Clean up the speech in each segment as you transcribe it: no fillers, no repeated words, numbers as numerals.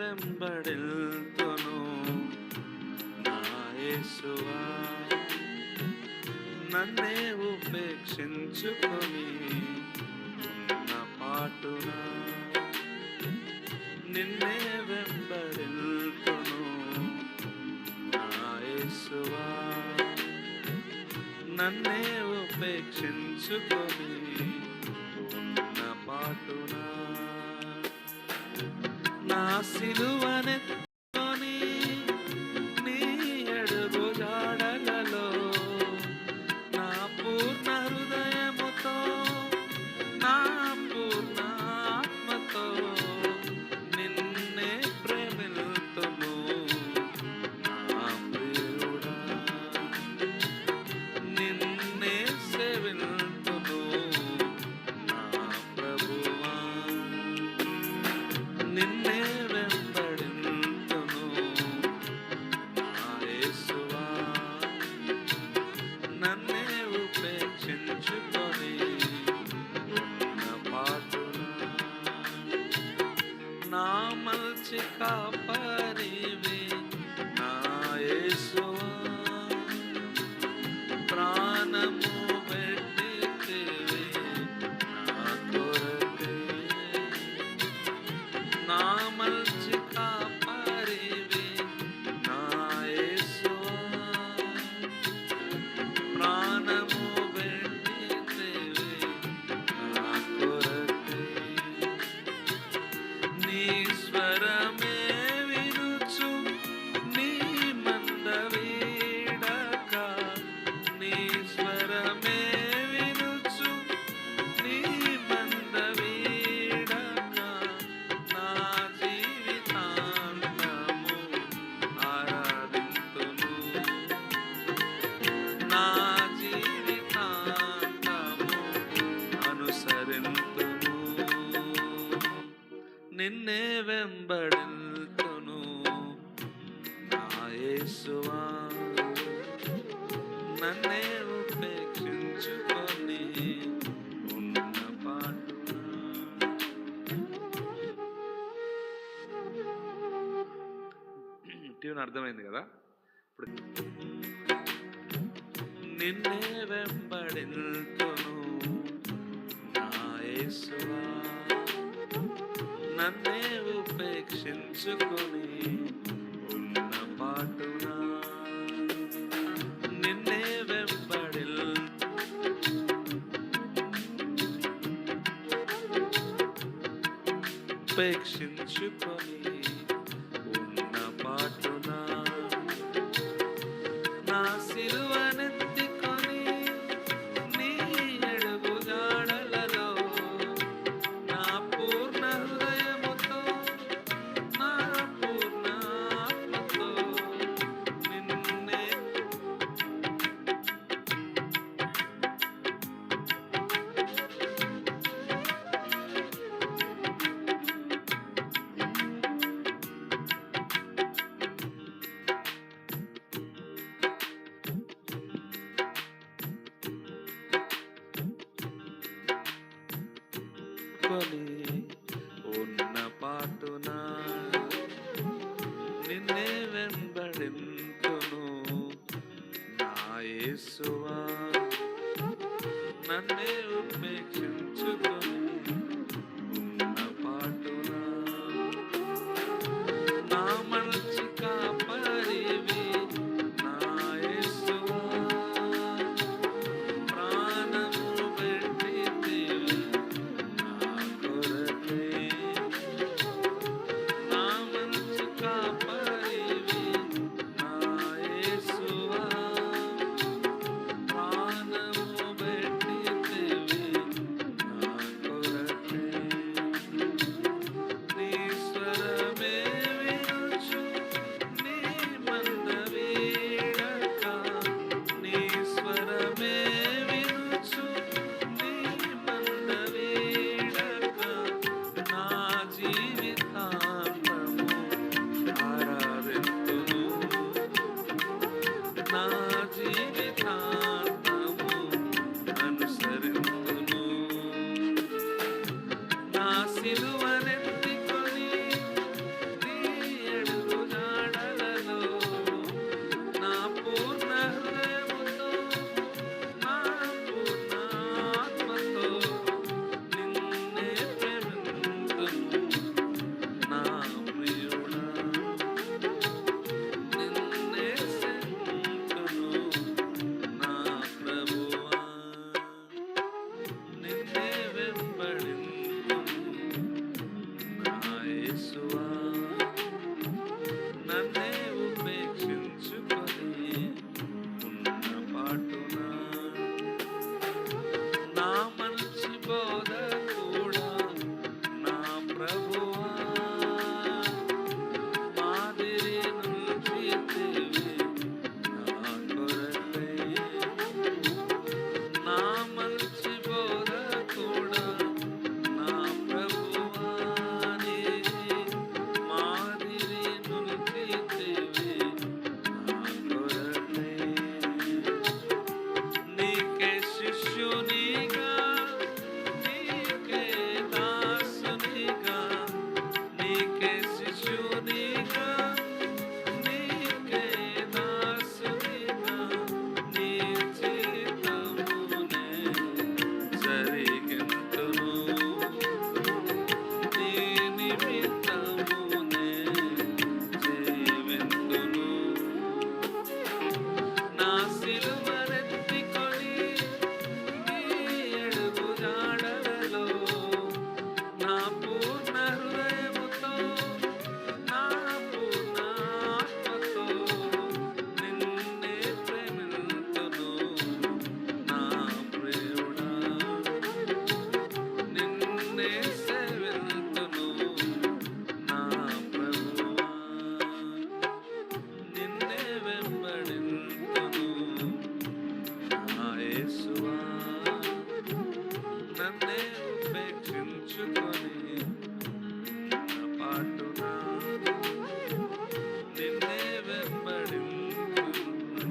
వెంబడిల్తును నా యేసువా. నన్నే ఉపేక్షించుకొని ఉన్న పాటున నిన్నే వెంబడిల్తును నా యేసువా. నన్నే ఉపేక్షించుకొని ఉన్న పాటున నా సిలువనెత్తుకొని నీ అడుగు జాడలలో నా పూర్ణ హృదయముతో నా పూర్ణ ఆత్మతో నిన్నే ప్రేమిల్తును నా ప్రియుడా. నిన్నే సేవిల్తును నా ప్రభువా. నిన్నే వెంబడింతును నా యేసువా. నన్నే ఉపేక్షించుకొని ఉన్న పాటున నా మల్చి కాపరివి నా యేసువా. ప్రాణము పెట్టితివి నా కొరకే. నా మల్చి కాపరివి నా యేసువా. ప్రాణము పెట్టితివి నా కొరకే. నీ స్వరమే వినుచు నీ మంద వీడక. నీ స్వరమే వినుచు నీ మంద వీడక. నా జీవితాంతము ఆరాధింతును. నా జీవితాంతము అనుసరింతును. నిన్నే వెంబడిల్తును నా యేసువా. నన్నే ఉపేక్షించుకొని ఉన్న పాటున. ట్యూన్ అర్థమైంది కదా ఇప్పుడు. నిన్నే వెంబడిల్తును నా యేసువా. నన్నే ఉపేక్షించుకొని ఉన్న పాటున నిన్నే ఉపేక్షించుకొని ఉన్న పాటున నా సిలువనెత్తుకొని నీ అడుగు జాడలలో నా పూర్ణ హృదయముతో నా పూర్ణ ఆత్మతో నిన్నే ఉన్న పాటున నిన్నే వెంబడింతును నా యేసువా. నన్నే ఉపేక్షించుకొని ఉన్న పాటున నా మల్చి కాపరివి నా యేసువా. ప్రాణము పెట్టితివి నా కొరకే. నా మల్చి కాపరివి నా యేసువా. ప్రాణము పెట్టితివి నా యేసువా నన్నే ఉపేక్షించుకొని నా పాటునా నిన్నే వెంబడింతును.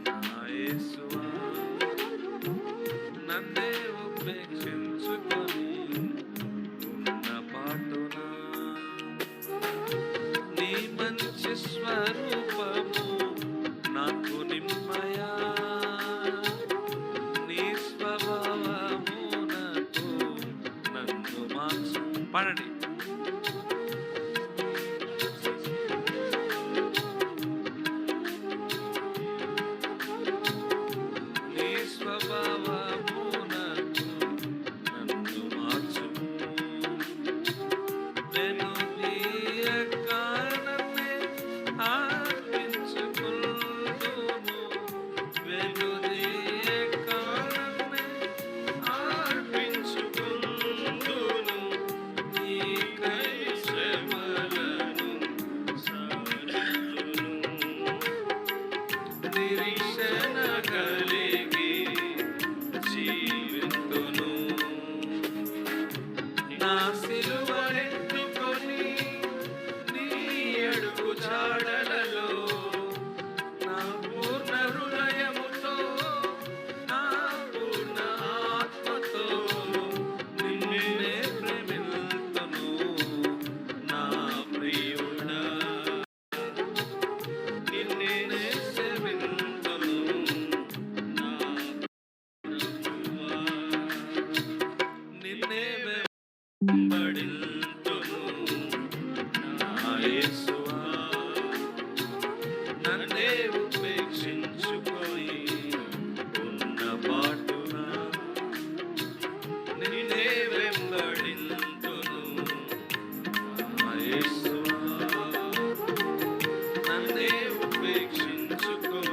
నా యేసువా నన్నే ఉపేక్షించుకొని ఉన్న పాటునా నీ మంచి స్వరూపము నాకు నిమ్మయా నీ స్వభావమునకు నన్ను మార్చు. పాడండి. నీ స్వభావమునకు నన్ను మార్చు. నేను తీయక నన్నే అర్పించుకుందును. వెనుదీయక నన్నే అర్పించుకుందును. నీకై శ్రమలను సహింతును. నిరీక్షణ కలిగి జీవింతును. నా సిలువనెత్తుకొని నీ అడుగు జాడలలో నా పూర్ణ హృదయముతో నా పూర్ణ ఆత్మతో నిన్నే ప్రేమిల్తును. నా ప్రియుడా నిన్నే సేవింతును. నా ప్రభువా నిన్నే వెంబడింతును. నా యేసువా నన్నే ఉపేక్షించుకొని ఉన్న పాటునా నిన్నే వెంబడింతును. నా యేసువా నన్నే ఉపేక్షించుకొని